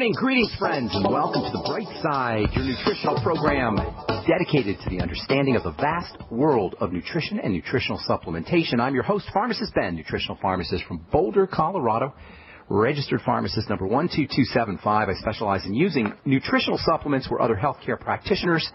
morning. Greetings, friends, and welcome to the Brightside, your nutritional program dedicated to the understanding of the vast world of nutrition and nutritional supplementation. I'm your host, Pharmacist Ben, nutritional pharmacist from Boulder, Colorado, registered pharmacist number 12275. I specialize in using nutritional supplements where other healthcare practitioners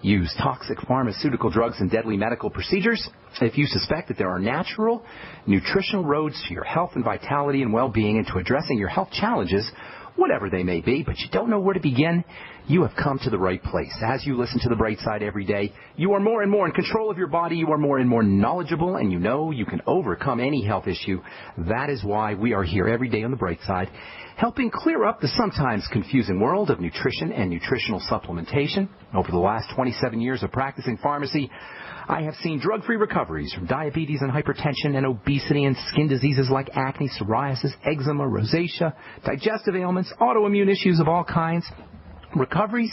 use toxic pharmaceutical drugs and deadly medical procedures. If you suspect that there are natural nutritional roads to your health and vitality and well-being and to addressing your health challenges, whatever they may be, but you don't know where to begin, you have come to the right place. As you listen to the Brightside every day, you are more and more in control of your body, you are more and more knowledgeable, and you know you can overcome any health issue. That is why we are here every day on the Brightside, helping clear up the sometimes confusing world of nutrition and nutritional supplementation. Over the last 27 years of practicing pharmacy, I have seen drug-free recoveries from diabetes and hypertension and obesity and skin diseases like acne, psoriasis, eczema, rosacea, digestive ailments, autoimmune issues of all kinds. Recoveries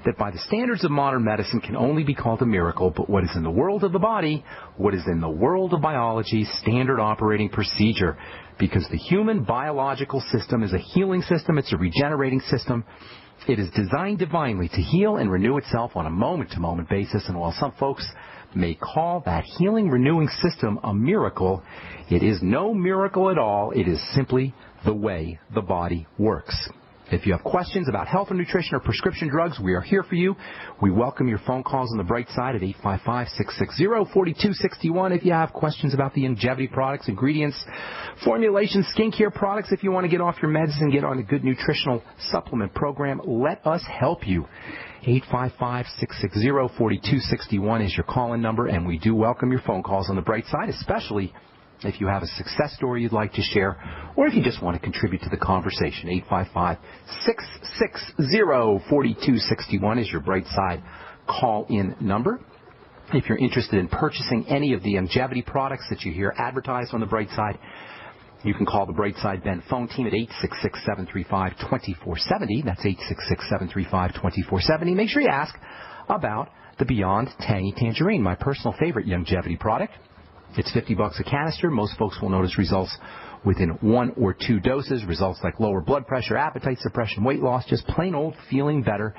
that by the standards of modern medicine can only be called a miracle, but what is in the world of the body, what is in the world of biology, standard operating procedure. Because the human biological system is a healing system, it's a regenerating system. It is designed divinely to heal and renew itself on a moment-to-moment basis, and while some folks may call that healing, renewing system a miracle, it is no miracle at all. It is simply the way the body works. If you have questions about health or nutrition or prescription drugs, we are here for you. We welcome your phone calls on the Brightside at 855-660-4261. If you have questions about the longevity products, ingredients, formulations, skincare products, if you want to get off your meds and get on a good nutritional supplement program, let us help you. 855-660-4261 is your call-in number, and we do welcome your phone calls on the Brightside, especially if you have a success story you'd like to share, or if you just want to contribute to the conversation. 855-660-4261 is your Brightside call-in number. If you're interested in purchasing any of the longevity products that you hear advertised on the Brightside, you can call the Brightside Ben phone team at 866-735-2470. That's 866-735-2470. Make sure you ask about the Beyond Tangy Tangerine, my personal favorite longevity product. It's $50 a canister. Most folks will notice results within 1 or 2 doses, results like lower blood pressure, appetite suppression, weight loss, just plain old feeling better.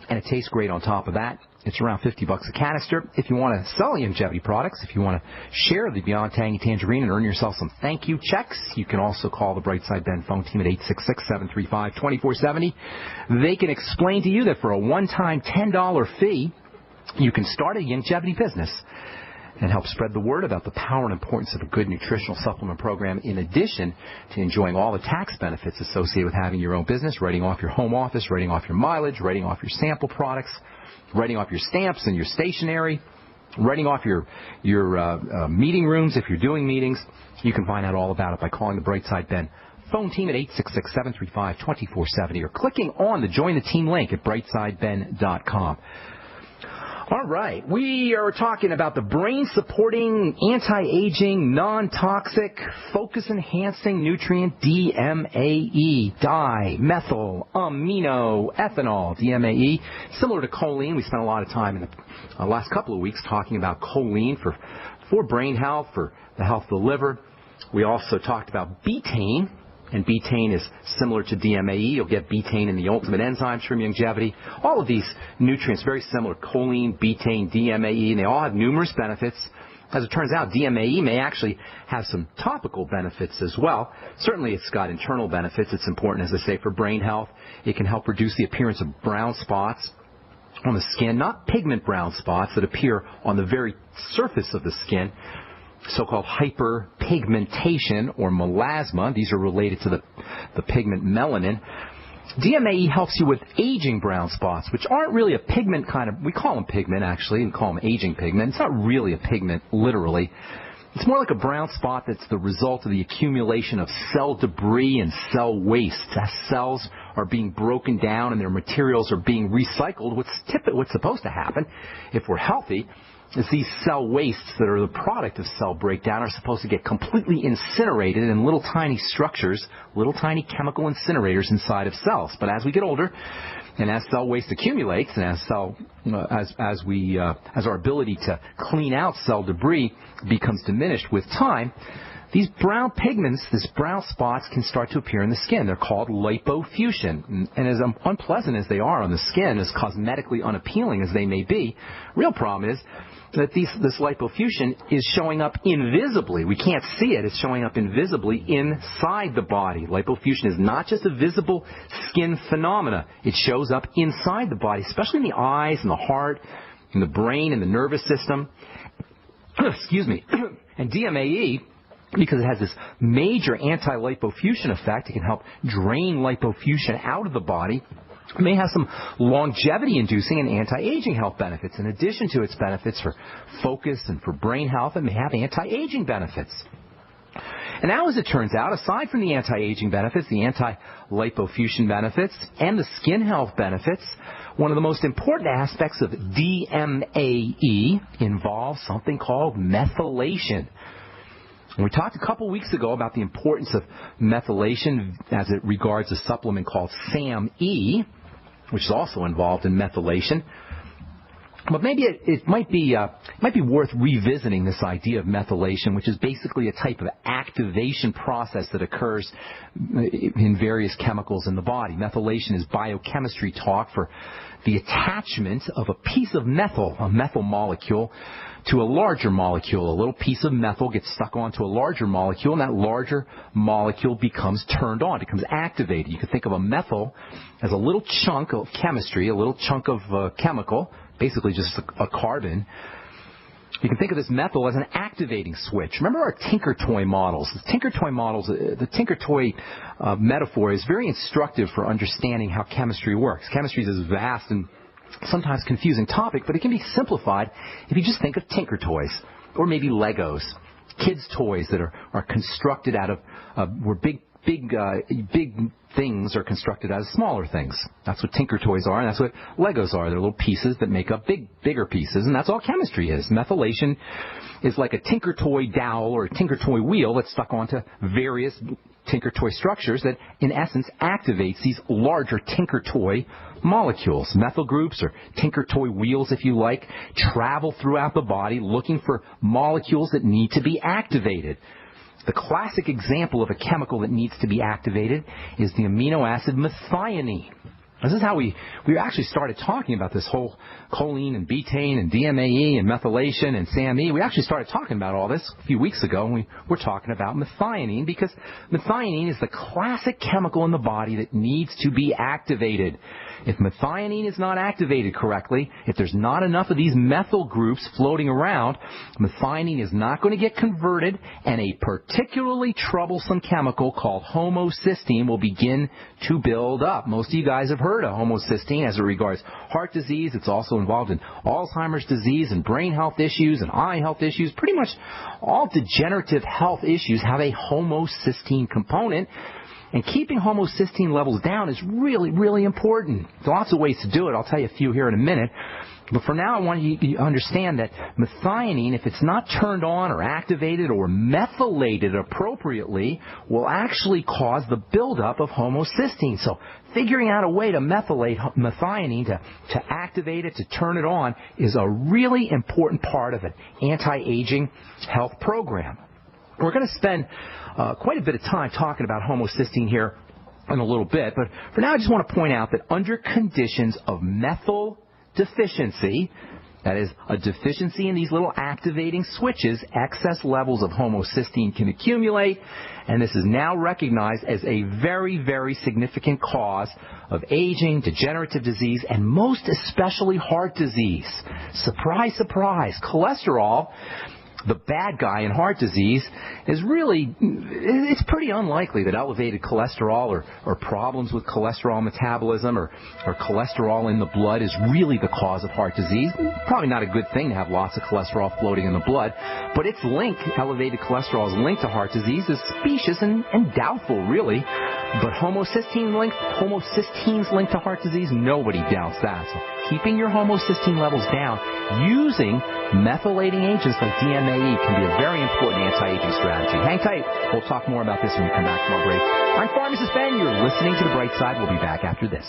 And it tastes great on top of that. It's around $50 a canister. If you want to sell longevity products, if you want to share the Beyond Tangy Tangerine and earn yourself some thank you checks, you can also call the Brightside Ben phone team at 866-735-2470. They can explain to you that for a one-time $10 fee, you can start a longevity business and help spread the word about the power and importance of a good nutritional supplement program, in addition to enjoying all the tax benefits associated with having your own business, writing off your home office, writing off your mileage, writing off your sample products, writing off your stamps and your stationery, writing off your meeting rooms if you're doing meetings. You can find out all about it by calling the Brightside Ben phone team at 866-735-2470 or clicking on the Join the Team link at brightsideben.com. All right, we are talking about the brain-supporting, anti-aging, non-toxic, focus-enhancing nutrient DMAE, dimethylaminoethanol, DMAE. Similar to choline, we spent a lot of time in the last couple of weeks talking about choline for brain health, for the health of the liver. We also talked about betaine. And betaine is similar to DMAE. You'll get betaine in the ultimate enzymes from longevity. All of these nutrients, very similar, choline, betaine, DMAE, and they all have numerous benefits. As it turns out, DMAE may actually have some topical benefits as well. Certainly it's got internal benefits. It's important, as I say, for brain health. It can help reduce the appearance of brown spots on the skin, not pigment brown spots that appear on the very surface of the skin, so-called hyperpigmentation or melasma. These are related to the pigment melanin. DMAE helps you with aging brown spots, which aren't really a pigment kind of, we call them pigment actually, we call them aging pigment. It's not really a pigment, literally. It's more like a brown spot that's the result of the accumulation of cell debris and cell waste. As cells are being broken down and their materials are being recycled, what's supposed to happen if we're healthy is these cell wastes that are the product of cell breakdown are supposed to get completely incinerated in little tiny structures, little tiny chemical incinerators inside of cells. But as we get older, and as cell waste accumulates, and as our ability to clean out cell debris becomes diminished with time, these brown pigments, these brown spots, can start to appear in the skin. They're called lipofuscin. And as unpleasant as they are on the skin, as cosmetically unappealing as they may be, real problem is that this lipofuscin is showing up invisibly. We can't see it. It's showing up invisibly inside the body. Lipofuscin is not just a visible skin phenomena. It shows up inside the body, especially in the eyes and the heart and the brain and the nervous system. Excuse me. And DMAE, because it has this major anti-lipofuscin effect, it can help drain lipofuscin out of the body. It may have some longevity-inducing and anti-aging health benefits. In addition to its benefits for focus and for brain health, it may have anti-aging benefits. And now, as it turns out, aside from the anti-aging benefits, the anti-lipofuscin benefits, and the skin health benefits, one of the most important aspects of DMAE involves something called methylation. And we talked a couple weeks ago about the importance of methylation as it regards a supplement called SAMe, which is also involved in methylation. But maybe it might be worth revisiting this idea of methylation, which is basically a type of activation process that occurs in various chemicals in the body. Methylation is biochemistry talk for the attachment of a piece of methyl, a methyl molecule, to a larger molecule. A little piece of methyl gets stuck onto a larger molecule, and that larger molecule becomes turned on, becomes activated. You can think of a methyl as a little chunk of chemistry, a little chunk of chemical, basically just a carbon. You can think of this methyl as an activating switch. Remember our Tinker Toy models. The Tinker Toy models, the Tinker Toy metaphor is very instructive for understanding how chemistry works. Chemistry is this vast and sometimes confusing topic, but it can be simplified if you just think of Tinker Toys, or maybe Legos, kids' toys that are constructed out of where big things are constructed out of smaller things. That's what Tinker Toys are, and that's what Legos are. They're little pieces that make up bigger pieces, and that's all chemistry is. Methylation is like a Tinker Toy dowel or a Tinker Toy wheel that's stuck onto various Tinker Toy structures that, in essence, activates these larger Tinker Toy molecules. Methyl groups, or Tinker Toy wheels, if you like, travel throughout the body looking for molecules that need to be activated. The classic example of a chemical that needs to be activated is the amino acid methionine. This is how we actually started talking about this whole choline and betaine and DMAE and methylation and SAMe. We actually started talking about all this a few weeks ago, and we were talking about methionine, because methionine is the classic chemical in the body that needs to be activated. If methionine is not activated correctly, if there's not enough of these methyl groups floating around, methionine is not going to get converted, and a particularly troublesome chemical called homocysteine will begin to build up. Most of you guys have heard of homocysteine as it regards heart disease. It's also involved in Alzheimer's disease and brain health issues and eye health issues. Pretty much all degenerative health issues have a homocysteine component. And keeping homocysteine levels down is really, really important. There's lots of ways to do it. I'll tell you a few here in a minute. But for now, I want you to understand that methionine, if it's not turned on or activated or methylated appropriately, will actually cause the buildup of homocysteine. So figuring out a way to methylate methionine, to activate it, to turn it on, is a really important part of an anti-aging health program. We're going to spend quite a bit of time talking about homocysteine here in a little bit, but for now I just want to point out that under conditions of methyl deficiency, that is, a deficiency in these little activating switches, excess levels of homocysteine can accumulate, and this is now recognized as a very, very significant cause of aging, degenerative disease, and most especially heart disease. Surprise, surprise, cholesterol, the bad guy in heart disease, is really, it's pretty unlikely that elevated cholesterol or problems with cholesterol metabolism or cholesterol in the blood is really the cause of heart disease. Probably not a good thing to have lots of cholesterol floating in the blood, but its link, elevated cholesterol's link to heart disease, is specious and doubtful, really. But homocystine's link to heart disease, nobody doubts that. So keeping your homocysteine levels down using methylating agents like DMAE can be a very important anti-aging strategy. Hang tight. We'll talk more about this when we come back from our break. I'm Pharmacist Ben. You're listening to The Bright Side. We'll be back after this.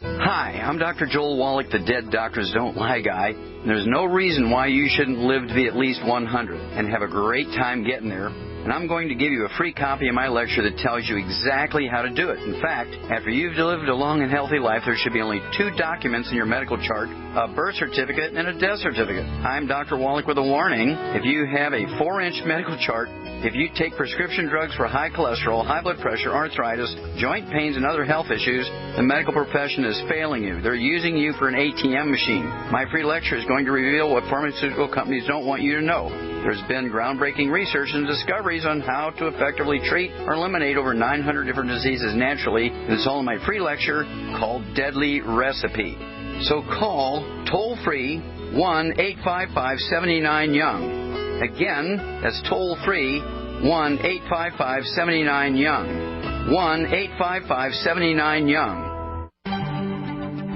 Hi, I'm Dr. Joel Wallach, the Dead Doctors Don't Lie guy. There's no reason why you shouldn't live to be at least 100 and have a great time getting there. and I'm going to give you a free copy of my lecture that tells you exactly how to do it. In fact, after you've lived a long and healthy life, there should be only 2 documents in your medical chart, a birth certificate and a death certificate. I'm Dr. Wallach with a warning. If you have a 4-inch medical chart, if you take prescription drugs for high cholesterol, high blood pressure, arthritis, joint pains, and other health issues, the medical profession is failing you. They're using you for an ATM machine. My free lecture is going to reveal what pharmaceutical companies don't want you to know. There's been groundbreaking research and discoveries on how to effectively treat or eliminate over 900 different diseases naturally. It's all in my free lecture called Deadly Recipe. So call toll-free 1-855-79-YOUNG. Again, that's toll-free 1-855-79-YOUNG. 1-855-79-YOUNG.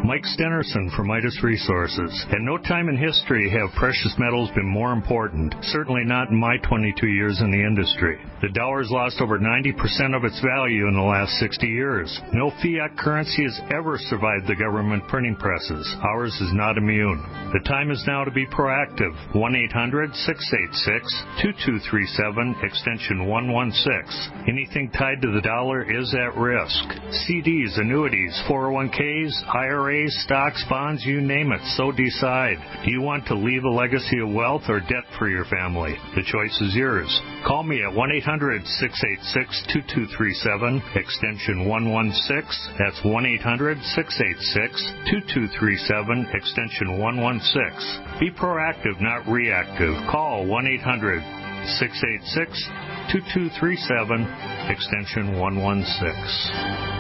Mike Stenerson from Midas Resources. At no time in history have precious metals been more important, certainly not in my 22 years in the industry. The dollar has lost over 90% of its value in the last 60 years. No fiat currency has ever survived the government printing presses. Ours is not immune. The time is now to be proactive. 1-800-686-2237, extension 116. Anything tied to the dollar is at risk. CDs, annuities, 401ks, IRAs, stocks, bonds, you name it, so decide. Do you want to leave a legacy of wealth or debt for your family? The choice is yours. Call me at 1-800-686-2237, extension 116. That's 1-800-686-2237, extension 116. Be proactive, not reactive. Call 1-800-686-2237, extension 116.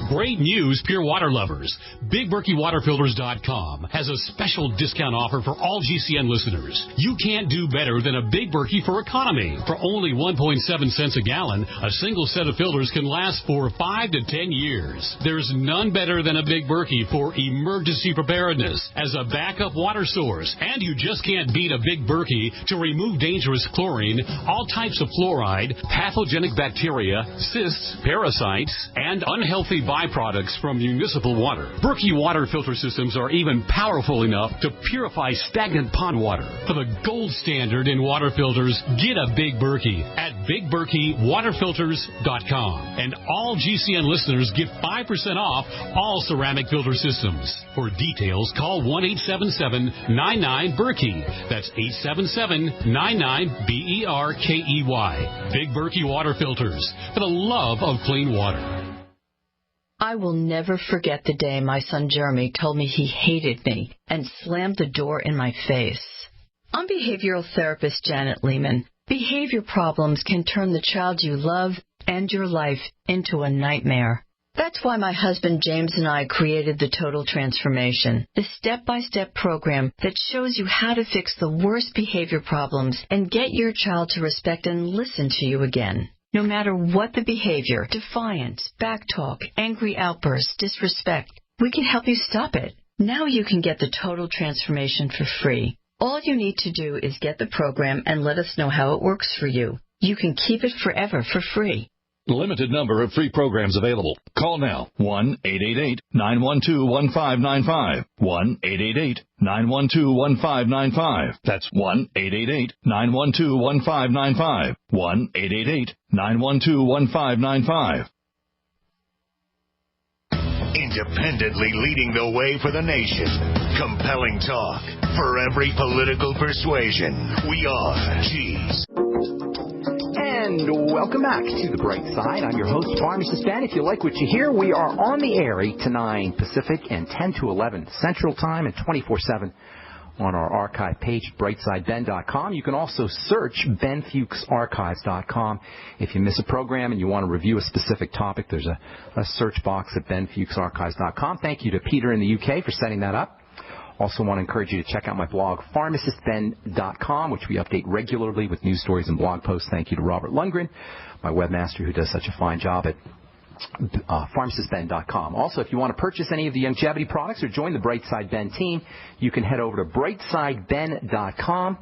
Great news, pure water lovers. BigBerkeyWaterFilters.com has a special discount offer for all GCN listeners. You can't do better than a Big Berkey for economy. For only 1.7 cents a gallon, a single set of filters can last for 5 to 10 years. There's none better than a Big Berkey for emergency preparedness as a backup water source. And you just can't beat a Big Berkey to remove dangerous chlorine, all types of fluoride, pathogenic bacteria, cysts, parasites, and unhealthy byproducts from municipal water. Berkey water filter systems are even powerful enough to purify stagnant pond water. For the gold standard in water filters, get a Big Berkey at BigBerkeyWaterFilters.com. And all GCN listeners get 5% off all ceramic filter systems. For details, call 1-877-99-BERKEY. That's 877-99-BERKEY. Big Berkey Water Filters, for the love of clean water. I will never forget the day my son Jeremy told me he hated me and slammed the door in my face. I'm behavioral therapist Janet Lehman. Behavior problems can turn the child you love and your life into a nightmare. That's why my husband James and I created the Total Transformation, the step-by-step program that shows you how to fix the worst behavior problems and get your child to respect and listen to you again. No matter what the behavior, defiance, backtalk, angry outbursts, disrespect, we can help you stop it. Now you can get the Total Transformation for free. All you need to do is get the program and let us know how it works for you. You can keep it forever for free. Limited number of free programs available. Call now. 1-888-912-1595. 1-888-912-1595. That's 1-888-912-1595. 1-888-912-1595. Independently leading the way for the nation. Compelling talk for every political persuasion. We are G's. And welcome back to The Bright Side. I'm your host, Pharmacist Ben. If you like what you hear, we are on the air 8 to 9 Pacific and 10 to 11 Central Time and 24/7 on our archive page at brightsideben.com. You can also search benfuchsarchives.com. If you miss a program and you want to review a specific topic, there's a search box at benfuchsarchives.com. Thank you to Peter in the UK for setting that up. Also want to encourage you to check out my blog, pharmacistben.com, which we update regularly with news stories and blog posts. Thank you to Robert Lundgren, my webmaster, who does such a fine job at pharmacistben.com. Also, if you want to purchase any of the longevity products or join the Brightside Ben team, you can head over to brightsideben.com.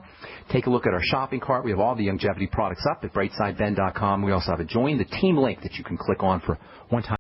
Take a look at our shopping cart. We have all the longevity products up at brightsideben.com. We also have a Join the Team link that you can click on for one-time